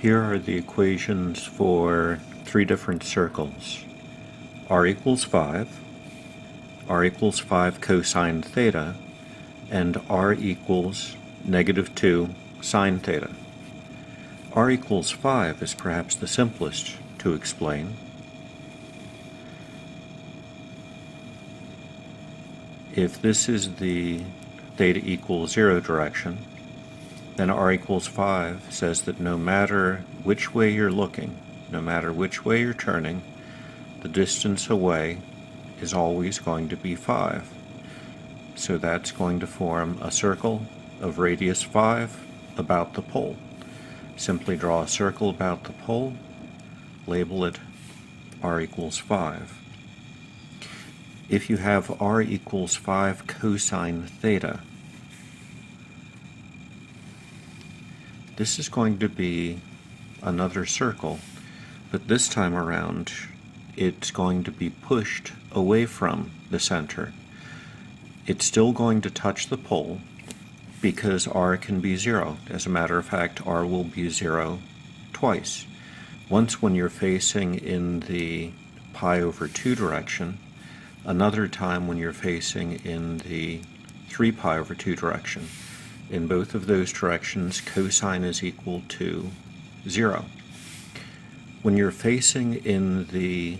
Here are the equations for three different circles. R equals 5, R equals 5 cosine theta, and R equals -2 sine theta. R equals 5 is perhaps the simplest to explain. If this is the theta equals 0 direction, then R equals 5 says that no matter which way you're looking, no matter which way you're turning, the distance away is always going to be 5. So that's going to form a circle of radius 5 about the pole. Simply draw a circle about the pole, label it R equals 5. If you have R equals 5 cosine theta, this is going to be another circle, but this time around it's going to be pushed away from the center. It's still going to touch the pole because R can be 0. As a matter of fact, R will be 0 twice. Once when you're facing in the pi over 2 direction, another time when you're facing in the 3 pi over 2 direction. In both of those directions, cosine is equal to 0. When you're facing in the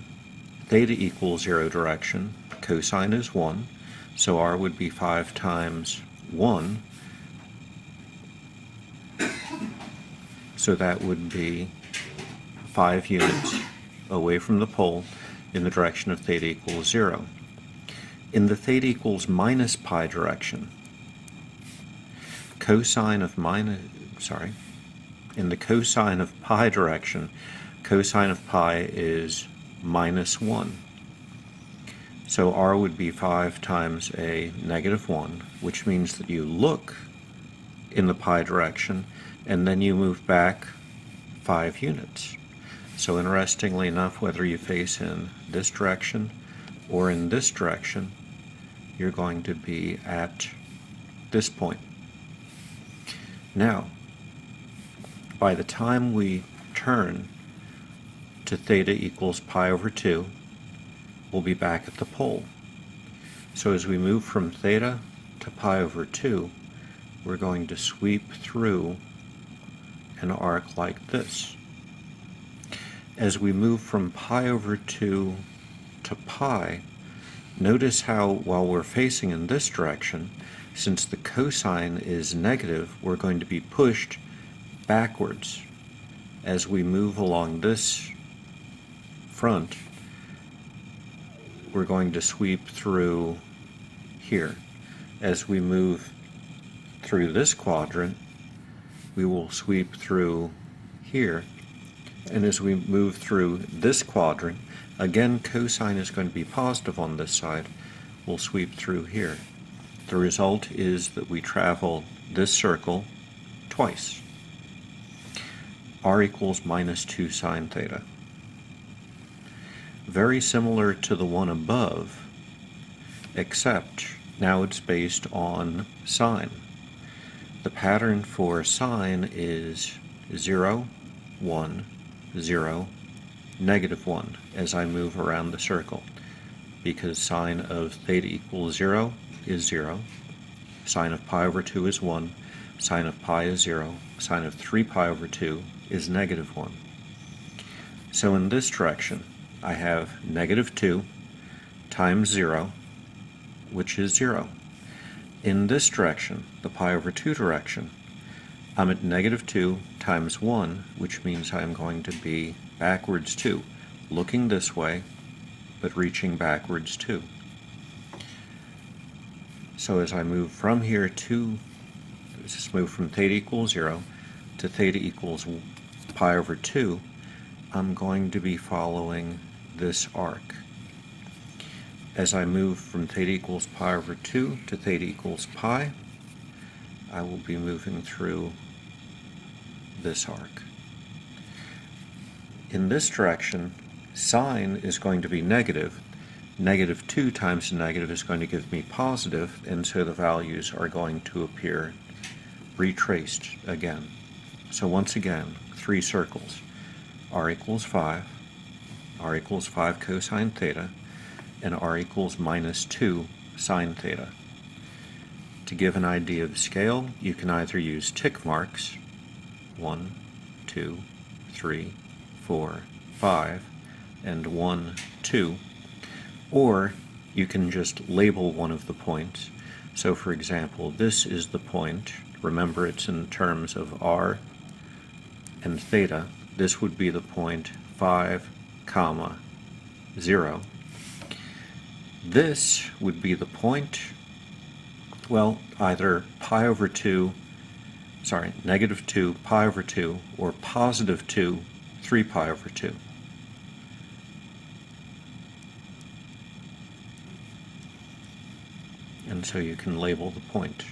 theta equals 0 direction, cosine is 1, so R would be 5 times 1, so that would be 5 units away from the pole in the direction of theta equals 0. In the theta equals minus pi direction, in the cosine of pi direction, cosine of pi is -1. So R would be 5 times a -1, which means that you look in the pi direction and then you move back 5 units. So interestingly enough, whether you face in this direction or in this direction, you're going to be at this point. Now, by the time we turn to theta equals pi over 2, we'll be back at the pole. So as we move from theta to pi over 2, we're going to sweep through an arc like this. As we move from pi over 2 to pi, notice how while we're facing in this direction, since the cosine is negative, we're going to be pushed backwards. As we move along this front, we're going to sweep through here. As we move through this quadrant, we will sweep through here. And as we move through this quadrant, again cosine is going to be positive on this side, we'll sweep through here. The result is that we travel this circle twice. R equals -2 sine theta. Very similar to the one above, except now it's based on sine. The pattern for sine is 0, 1, 0, -1 as I move around the circle, because sine of theta equals 0 is 0, sine of pi over 2 is 1, sine of pi is 0, sine of 3 pi over 2 is -1. So in this direction, I have -2 times 0, which is 0. In this direction, the pi over 2 direction, I'm at -2 times 1, which means I'm going to be backwards 2, looking this way, but reaching backwards 2. So as I move from here to, let's just move from theta equals 0 to theta equals pi over 2, I'm going to be following this arc. As I move from theta equals pi over 2 to theta equals pi, I will be moving through this arc. In this direction, sine is going to be negative. -2 times a negative is going to give me positive, and so the values are going to appear retraced again. So once again, 3 circles. R equals 5, R equals 5 cosine theta, and R equals minus 2 sine theta. To give an idea of scale, you can either use tick marks, 1, 2, 3, 4, 5, and 1, 2, or you can just label one of the points. So for example, this is the point. Remember, it's in terms of r and theta. This would be the point 5, comma, 0. This would be the point, well, either negative 2 pi over 2, or positive 2 3 pi over 2. And so you can label the point.